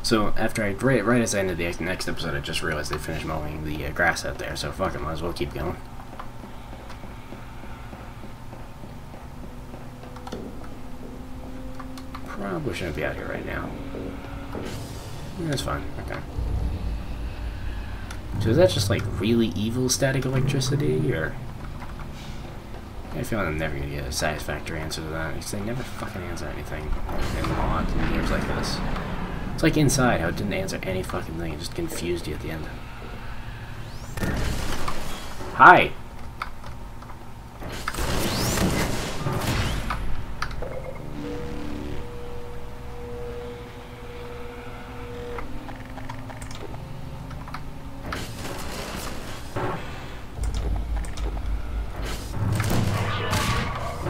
So after right as I ended the next episode, I just realized they finished mowing the grass out there. So fuck it, might as well keep going. Probably shouldn't be out here right now. That's fine. Okay. So is that just like really evil static electricity, or? I feel like I'm never gonna get a satisfactory answer to that, because they never fucking answer anything in mods and games like this. It's like Inside, how it didn't answer any fucking thing, it just confused you at the end. Hi!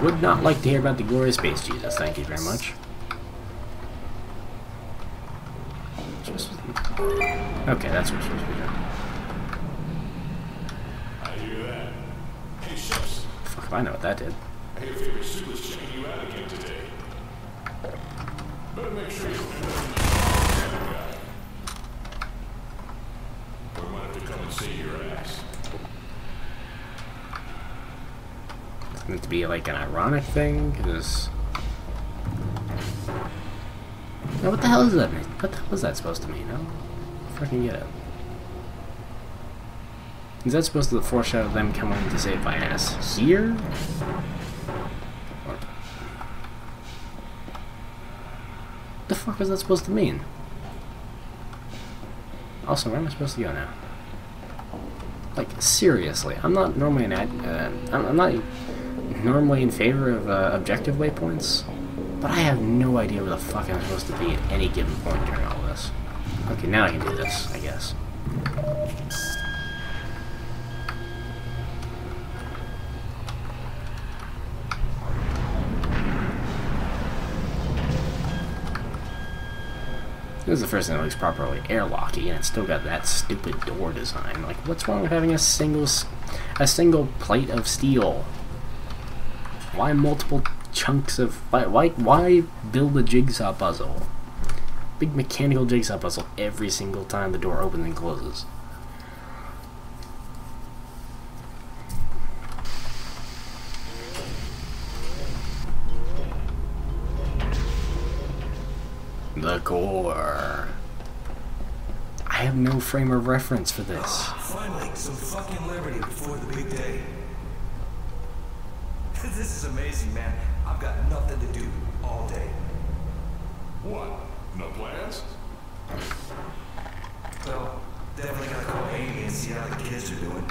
Would not like to hear about the glorious space Jesus, thank you very much. Okay, that's what we're supposed to be doing. I hear that. Hey, Ships. Fuck if I know what that did. Hey, your favorite suit was checking you out again today. Better make sure you don't end up in the guy. Or we might have to come and see your ass. It's meant to be like an ironic thing, because... Now, what the hell is that mean? What the hell is that supposed to mean? I don't fucking get it. Is that supposed to foreshadow them coming to save my ass here? Or... What the fuck was that supposed to mean? Also, where am I supposed to go now? Like, seriously, I'm not normally I'm not normally in favor of objective waypoints, but I have no idea where the fuck I'm supposed to be at any given point during all this. Okay, now I can do this, I guess. This is the first thing that looks properly airlocky, and it's still got that stupid door design. Like, what's wrong with having a single plate of steel? Why multiple chunks of... Why build a jigsaw puzzle? Big mechanical jigsaw puzzle every single time the door opens and closes. The core. I have no frame of reference for this. Finally, some fucking liberty before the big day. This is amazing, man. I've got nothing to do all day. What? No plans? Well, definitely gotta call Amy and see how the kids are doing.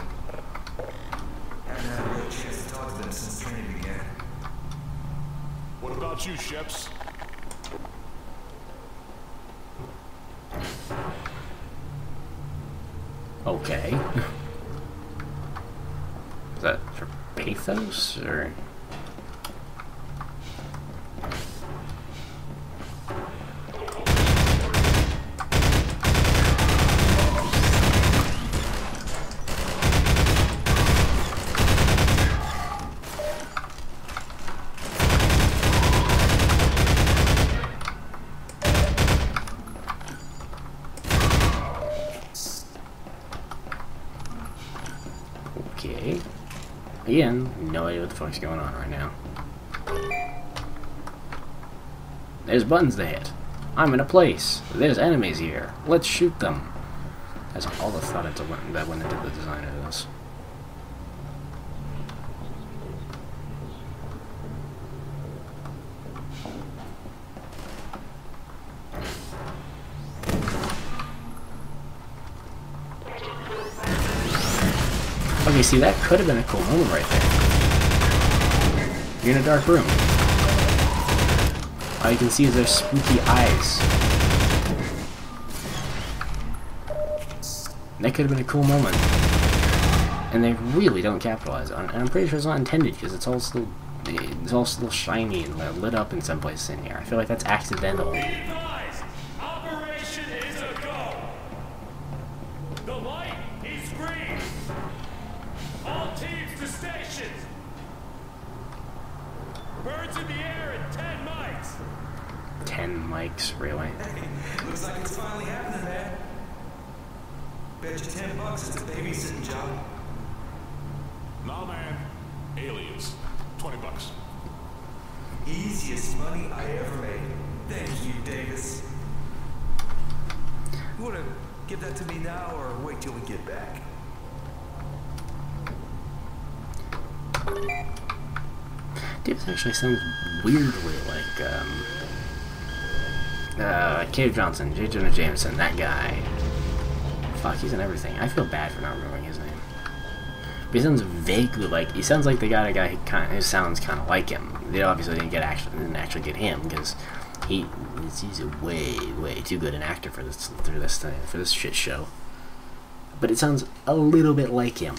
Haven't had a real chance to talk to them since training began. What about you, Ships? Okay. Is that for pathos, or...? Okay. Again, no idea what the fuck's going on right now. There's buttons to hit. I'm in a place. There's enemies here. Let's shoot them. That's all the thought that went into the design of this. Okay, see, that could have been a cool moment right there. You're in a dark room. All you can see is their spooky eyes. That could have been a cool moment. And they really don't capitalize on it. And I'm pretty sure it's not intended, because it's all still shiny and lit up in some places in here. I feel like that's accidental. Operation is a go. The light is green. All teams to stations. Birds in the air at 10 mics. 10 mics, really? Looks like it's finally happening, man. Bet you $10 it's a babysitting job. Nah, man. Aliens. $20. Easiest money I ever made. Thank you, Davis. You wanna give that to me now or wait till we get back? Davis actually sounds weirdly like, Cave Johnson, J. Jonah Jameson, that guy. Fuck, he's in everything. I feel bad for not remembering his name. But he sounds vaguely like, he sounds like they got a guy who sounds kind of like him. They obviously didn't actually get him, because he's a way too good an actor for this shit show. But it sounds a little bit like him.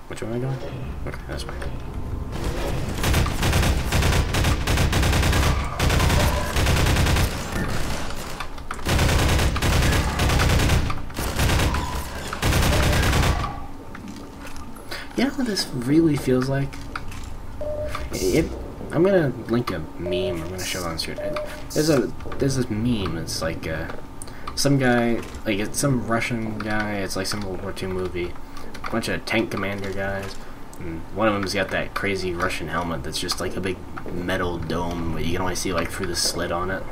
Which way am I going? Okay, that's fine. You know what this really feels like? I'm gonna link a meme. I'm gonna show it on screen. There's this meme. It's like some guy, like it's some Russian guy. It's like some World War II movie. A bunch of tank commander guys. And one of them's got that crazy Russian helmet that's just like a big metal dome, but you can only see like through the slit on it.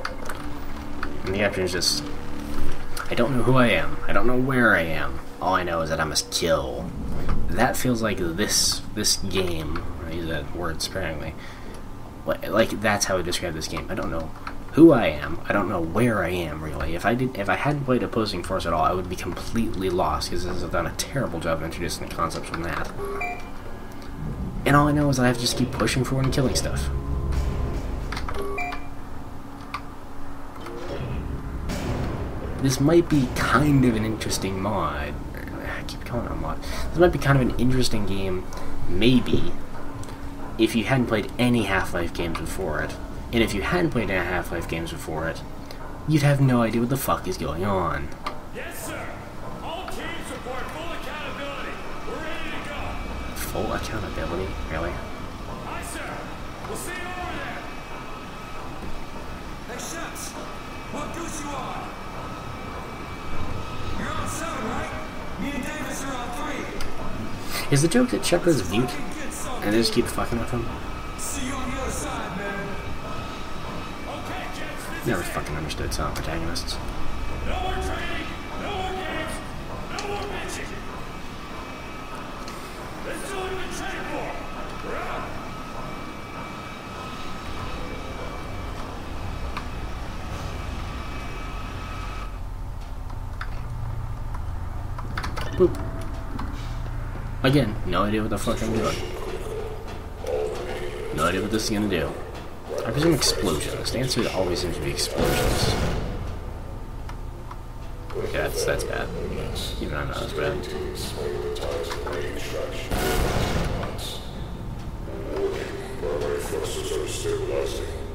And the captain's just, I don't know who I am. I don't know where I am. All I know is that I must kill. That feels like this game. I use that word sparingly. Like that's how I describe this game. I don't know who I am. I don't know where I am really. If I hadn't played Opposing Force at all, I would be completely lost because this has done a terrible job of introducing the concepts from that. And all I know is that I have to just keep pushing forward and killing stuff. This might be kind of an interesting mod. I keep calling it a mod. This might be kind of an interesting game, maybe, if you hadn't played any Half-Life games before it. And if you hadn't played any Half-Life games before it, you'd have no idea what the fuck is going on. Yes, sir. All teams report full accountability. We're ready to go. Full accountability? Really? Hi, sir. We'll see you over there. Hey, Shucks! What goose you on? You're on 7, right? Me and Davis are on 3. Is the joke that Shepard's mute Fucking get some. and they just keep fucking with him? See you on the other side, man. Okay, gents, this Never is it. fucking understood silent protagonists. No more training, no more games, no more bitching. Let's do what we've been training for. We're out. Boop. Again, no idea what the fuck I'm doing. No idea what this is gonna do. I presume explosions. The answer always seems to be explosions. Yeah, that's bad. Even I know that's bad.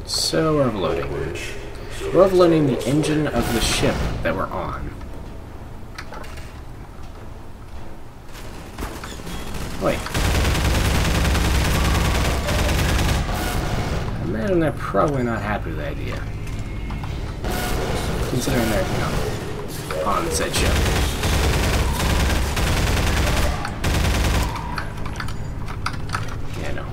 So we're overloading. We're overloading the engine of the ship that we're on. Wait. I imagine they're probably not happy with the idea. Considering they're, you know, on said ship. Yeah, no.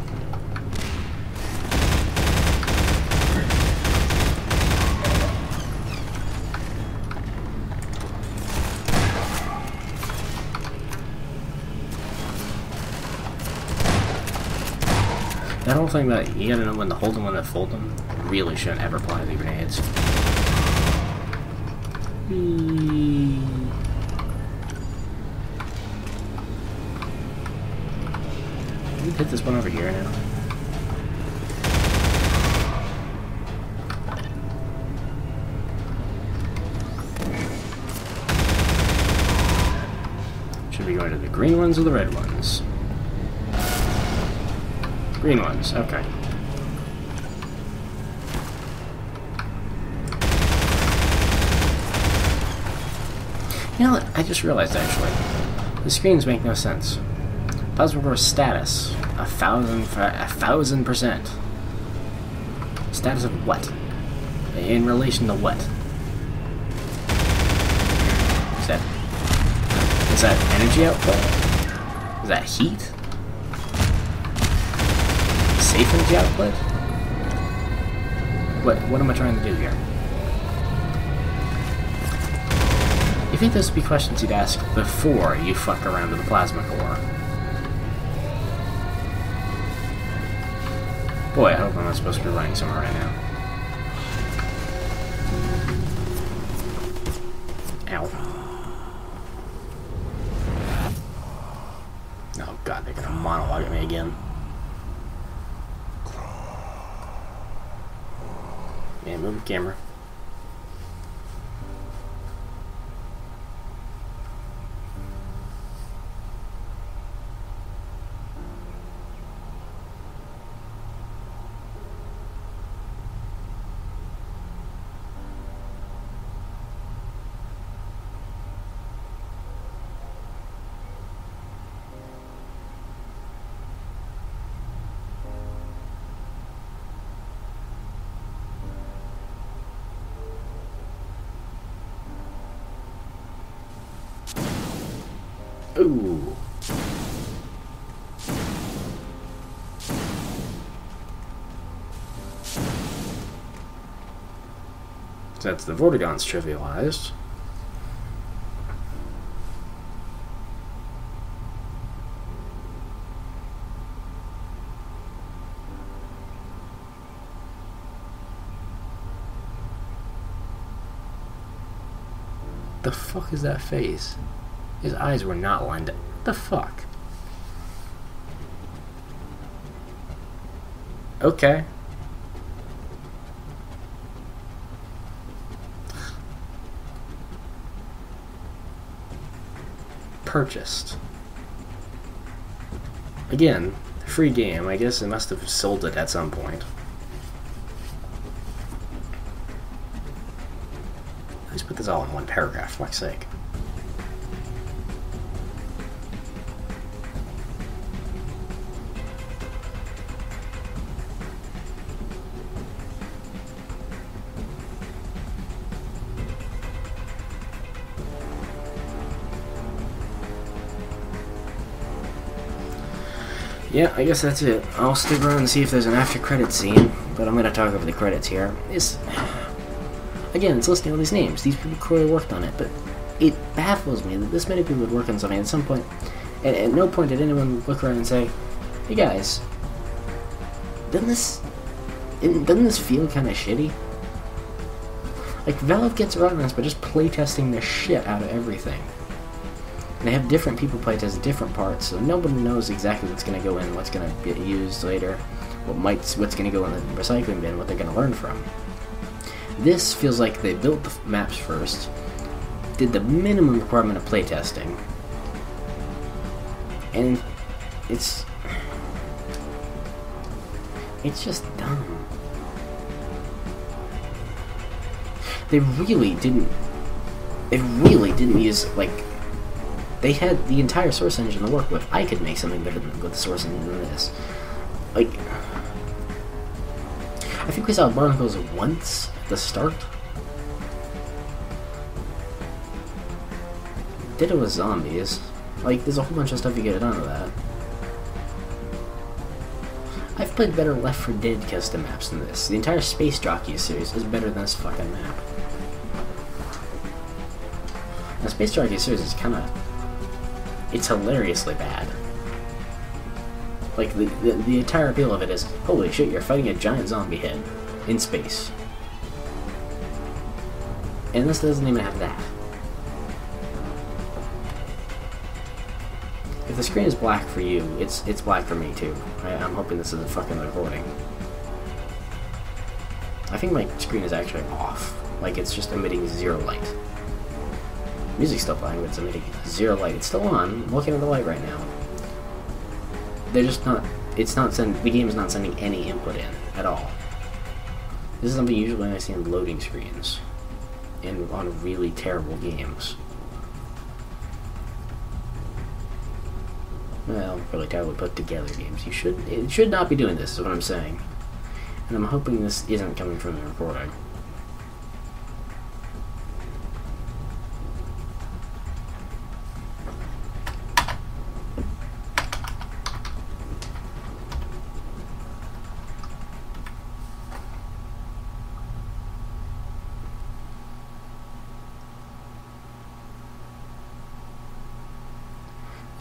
That whole thing that you gotta know when to hold them, when to fold them, really shouldn't ever apply to the grenades. Can we hit this one over here now? Should we go to the green ones or the red ones? Green ones, okay. You know what? I just realized actually. The screens make no sense. Plasma core status 1,000%. Status of what? In relation to what? Is that energy output? Is that heat? Safe energy output? What am I trying to do here? You think those would be questions you'd ask before you fuck around with the plasma core? Boy, I hope I'm not supposed to be running somewhere right now. Ow. Oh god, they're gonna monologue at me again. Yeah, move the camera. Ooh. So that's the Vortigons trivialized. The fuck is that face? His eyes were not lined up. What the fuck? Okay. Purchased. Again, free game. I guess it must have sold it at some point. Let's put this all in one paragraph, for fuck's sake. Yeah, I guess that's it. I'll stick around and see if there's an after-credit scene, but I'm gonna talk over the credits here. Again, it's listing all these names. These people clearly worked on it, but it baffles me that this many people would work on something at some point, and at no point did anyone look around and say, "Hey guys, doesn't this feel kind of shitty?" Like, Valve gets around this by just playtesting the shit out of everything. They have different people playtest different parts, so nobody knows exactly what's going to go in, what's going to get used later, what's going to go in the recycling bin, what they're going to learn from. This feels like they built the maps first, did the minimum requirement of playtesting, and it's just dumb. They really didn't use, like, they had the entire source engine to work with. I could make something better with the source engine than this. Like, I think we saw barnacles once at the start. Did it with zombies. Like, there's a whole bunch of stuff you get done with that. I've played better Left 4 Dead custom maps than this. The entire Space Jockey series is better than this fucking map. The Space Jockey series is kinda... it's hilariously bad. Like, the entire appeal of it is, holy shit, you're fighting a giant zombie head in space. And this doesn't even have that. If the screen is black for you, it's black for me too. I'm hoping this isn't fucking recording. I think my screen is actually off. Like, it's just emitting zero light. Music's still playing, but it's emitting zero light. It's still on. I'm looking at the light right now. They're just not... it's not sending... the game is not sending any input in at all. This is something usually I see on loading screens. And on really terrible games. well, really terribly put together games. It should not be doing this, is what I'm saying. And I'm hoping this isn't coming from the recording.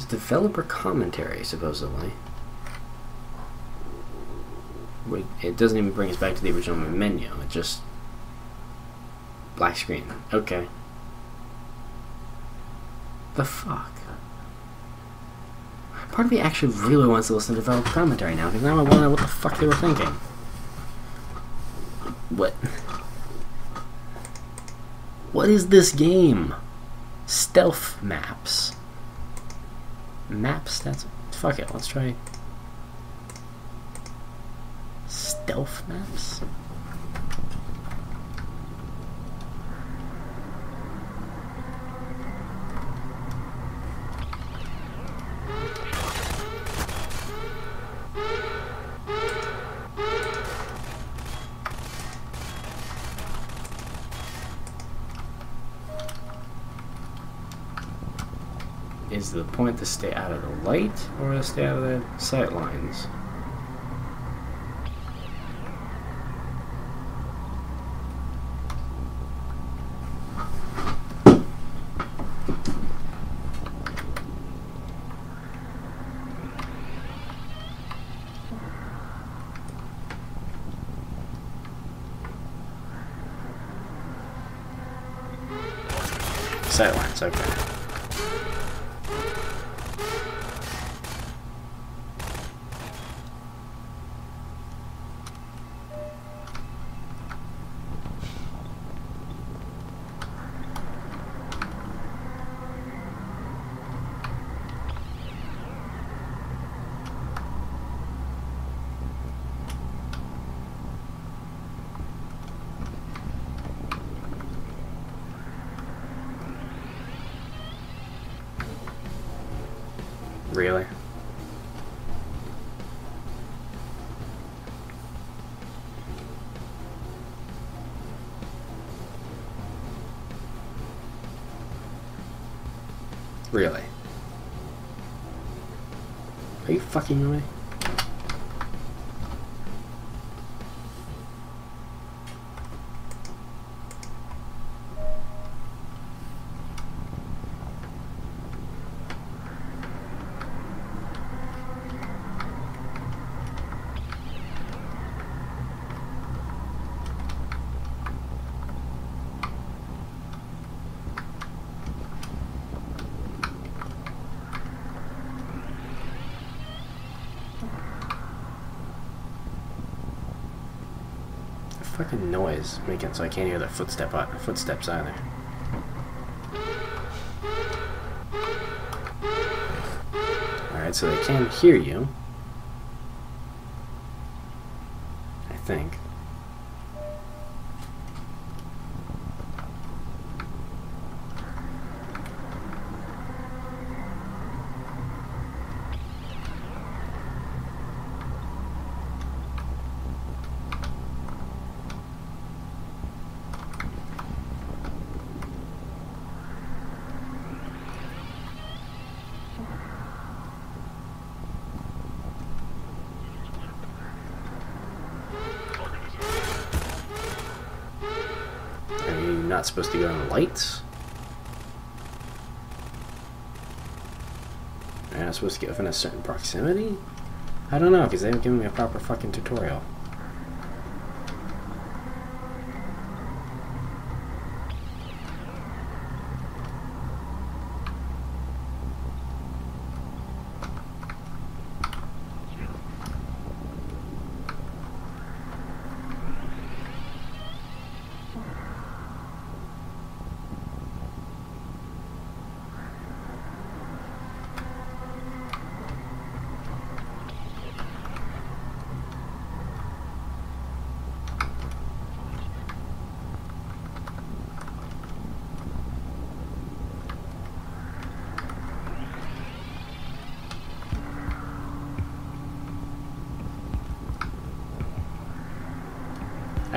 Developer commentary, supposedly. Wait, it doesn't even bring us back to the original menu. It just black screen. Okay. The fuck? Part of me actually really wants to listen to developer commentary now, because now I want to know what the fuck they were thinking. What? What is this game? Stealth maps. Maps, that's... Fuck it, let's try... Stealth maps? Is the point to stay out of the light, or to stay out of the sight lines? Sight lines, okay. Really? Really? Are you fucking with me? Fucking noise making so I can't hear the footsteps either. Alright, so they can hear you. I think. Not supposed to go on the lights. Am I not supposed to get within a certain proximity? I don't know, because they haven't given me a proper fucking tutorial.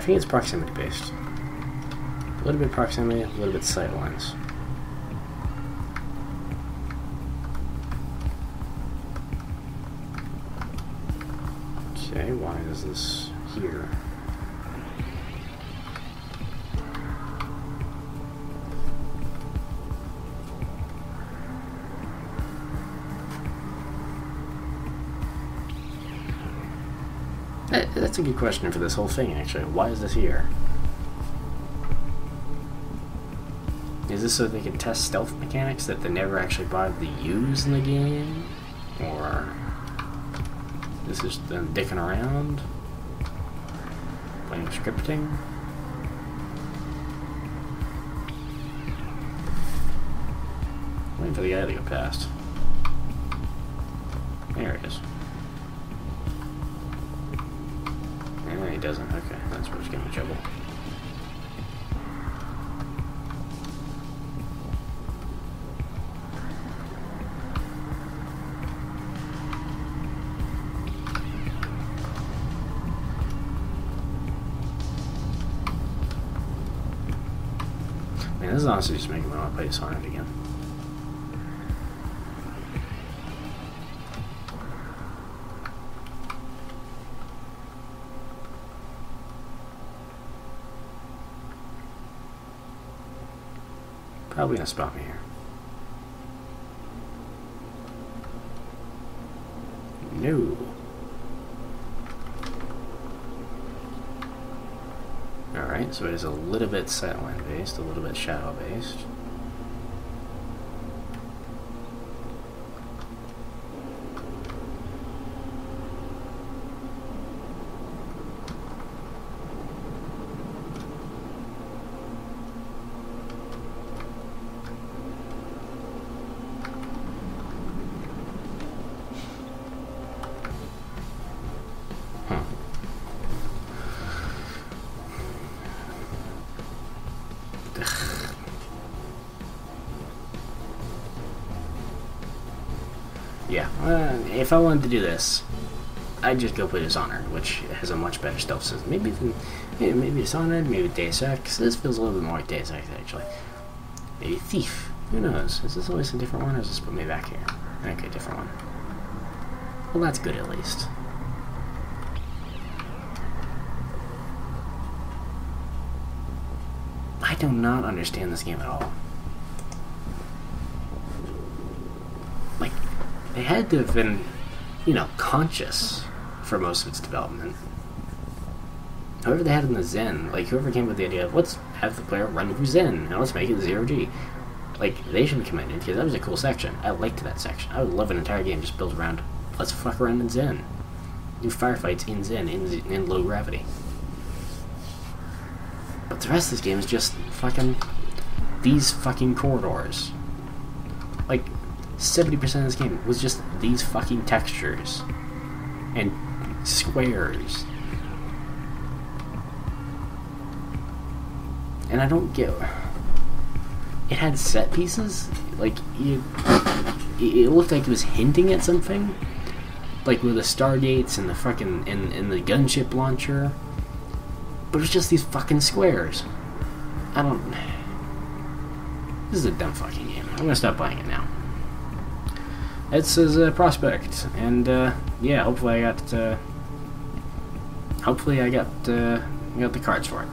think it's proximity based. A little bit proximity, a little bit sight lines. Okay, why is this here? That's a good question for this whole thing, actually. Why is this here? Is this so they can test stealth mechanics that they never actually bothered to use in the game? Or this is them dicking around? Playing scripting? Waiting for the guy to go past. There it is. No, he doesn't. Okay, that's where he's getting in trouble. Man, this is honestly just making me want to play Sonic again. Probably gonna spot me here. No. Alright, so it is a little bit sightline based, a little bit shadow based. Yeah, if I wanted to do this, I'd just go play Dishonored, which has a much better stealth system. Maybe Dishonored, maybe Deus Ex. This feels a little bit more like Deus Ex, actually. Maybe Thief. Who knows? Is this always a different one, or is this put me back here? Okay, different one. Well, that's good at least. I do not understand this game at all. Like, they had to have been, you know, conscious for most of its development. However they had in the Zen, like, whoever came up with the idea of, let's have the player run through Zen, and let's make it 0G. Like, they should be commended, because that was a cool section. I liked that section. I would love an entire game just built around, let's fuck around in Zen. Do firefights in Zen, in low gravity. But the rest of this game is just fucking these fucking corridors. Like, 70% of this game was just these fucking textures and squares. And I don't get... It had set pieces. Like, it looked like it was hinting at something. Like with the Stargates and the fucking... and the gunship launcher. But it's just these fucking squares. I don't... This is a dumb fucking game. I'm gonna stop playing it now. It says Prospekt, and yeah, hopefully I got the cards for it.